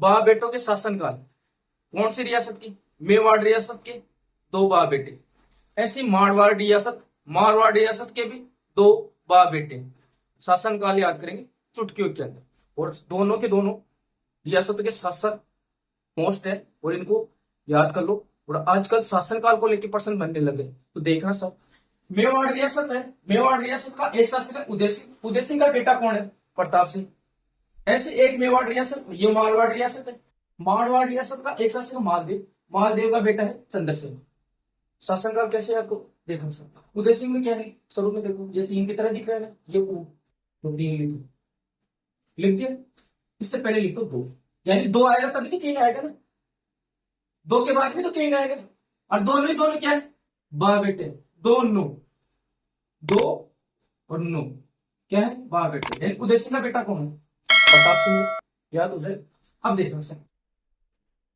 बाप बेटों के शासनकाल। कौन सी रियासत की? मेवाड़ रियासत के दो बाप बेटे। ऐसी मारवाड़ रियासत के भी दो बाप बेटे। शासनकाल याद करेंगे चुटकियों के अंदर, और दोनों के दोनों रियासतों के शासक मोस्ट है, और इनको याद कर लो। और आजकल शासनकाल को लेकर प्रश्न बनने लगे, तो देखना सब। मेवाड़ रियासत है, मेवाड़ रियासत का एक शासक है उदय सिंह। उदय सिंह का बेटा कौन है? प्रताप सिंह। ऐसे एक मेवाड़ रियासत, ये मारवाड़ रियासत है। मारवाड़ रियासत का एक शासक है मालदेव। मालदेव का बेटा है चंद्रसेन। शासनकाल कैसे याद करो? देखो सर, उदय सिंह में क्या है स्वरूप में, देखो ये तीन की तरह दिख रहा है ना, ये तो तीन लिखो, लिख दिया। इससे पहले लिख दो दो, यानी दो आएगा तभी तो तीन आएगा ना, दो के बाद भी तो तीन आएगा। और दोनों ही दोनों क्या है? बा बेटे, दोनों, दो और नो क्या है? बा बेटे। यानी उदय सिंह का बेटा कौन है? प्रताप सिंह। याद हो जाए। अब देखना सर,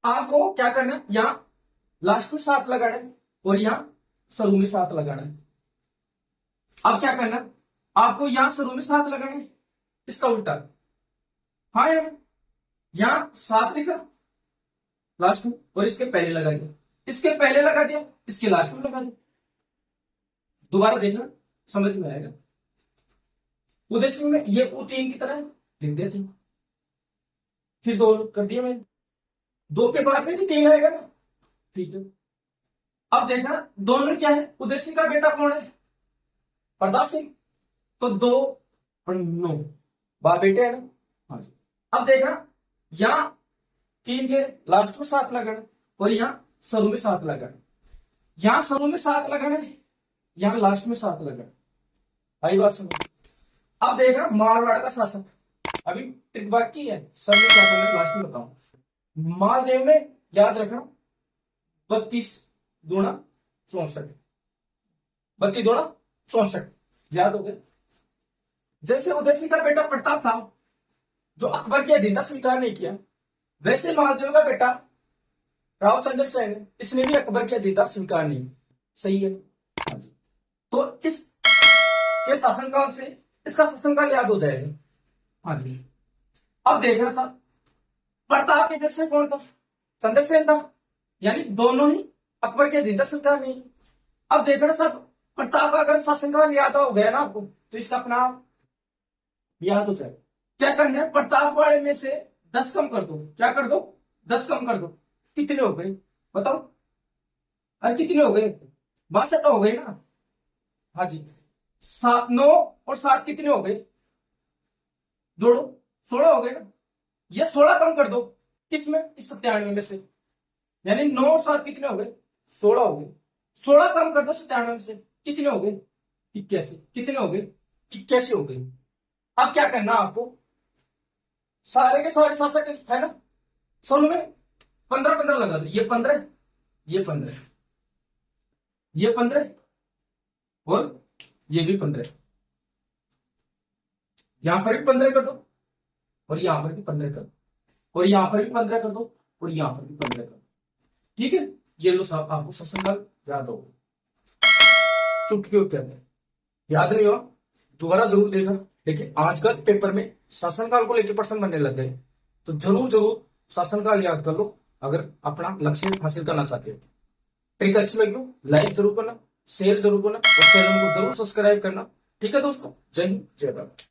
आपको क्या करना है, यहां लास्ट में सात लगाना है और यहां शुरू में सात लगाना है। अब क्या करना है, आपको यहां शुरू में सात लगाना है, इसका उल्टा। हाँ यार, यहां सात लिखा लास्ट में, और इसके पहले लगा दिया, इसके पहले लगा दिया, इसके लास्ट में लगा दिया। दोबारा देखना, समझ में आएगा। उदय सिंह में ये तीन की तरह लिख दिया था, फिर दो कर दिया मैंने, दो के बाद में तो तीन आएगा ना, ठीक है। अब देखना दोनों क्या है, उदय सिंह का बेटा कौन है? प्रताप सिंह। तो दो और नौ बाप बेटे है ना। हाँ जी। अब देखना, यहां तीन के लास्ट में सात लगाना, और यहां शुरू में सात लगाना। यहां शुरू में सात लगाना है, यहां लास्ट में सात लगाना। आई बात समझ। अब देखना मारवाड़ का शासक, अभी ट्रिक बाकी है, सब में क्या करना है लास्ट में बताऊं। मालदेव में याद रखना 32 दूना 64, 32 दूना 64, याद हो गया। जैसे उदय सिंह का बेटा प्रताप था जो अकबर की अधीनता स्वीकार नहीं किया, वैसे मालदेव का बेटा राव चंद्र सेन है, इसने भी अकबर की अधीनता स्वीकार नहीं। सही है। हाँ जी। तो इस के शासनकाल से इसका शासनकाल याद हो जाएगा। हाँ जी। अब देखना था, प्रताप के जैसे कौन था? चंद्रसेन था, यानी दोनों ही अकबर के अधीनता स्वीकार नहीं। अब देखना सब, प्रताप का अगर शासनकाल याद हो गया ना आपको, तो इसका अपना याद हो जाए। क्या करना है, प्रताप वाले में से 10 कम कर दो। क्या कर दो? 10 कम कर दो। कितने हो गए बताओ? अरे कितने हो गए? 62 हो गए ना। हाँ जी। 7, 9 और 7 कितने हो गए? जोड़ो, 16 हो गए ना। ये 16 कम कर दो किसमें? इस 97 में से, यानी 9 और 7 कितने हो गए? 16 हो गए। 16 कम कर दो 97 में से, कितने हो गए? 81। कितने हो गए? 81 हो गए। अब क्या करना आपको, सारे के सारे शासक है ना, शुरू में 15-15 लगा दो। ये 15, ये 15, ये 15 और ये भी 15, यहां पर भी 15 कर दो, और यहां पर भी 15 कर दो, और यहां पर भी 15 कर दो, और यहां पर भी 15 कर दो। ठीक है। ये लो साहब, आपको शासनकाल याद होगा। चुटकियों के अंदर याद नहीं हुआ, दोबारा जरूर देखा। लेकिन आजकल पेपर में शासनकाल को लेकर प्रश्न बनने लग गए, तो जरूर जरूर शासनकाल याद कर लो अगर अपना लक्ष्य हासिल करना चाहते हो। ट्रिक अच्छी लगी हो लाइक जरूर करना, शेयर जरूर करना, और चैनल को जरूर सब्सक्राइब करना। ठीक है दोस्तों, जय हिंद जय भारत।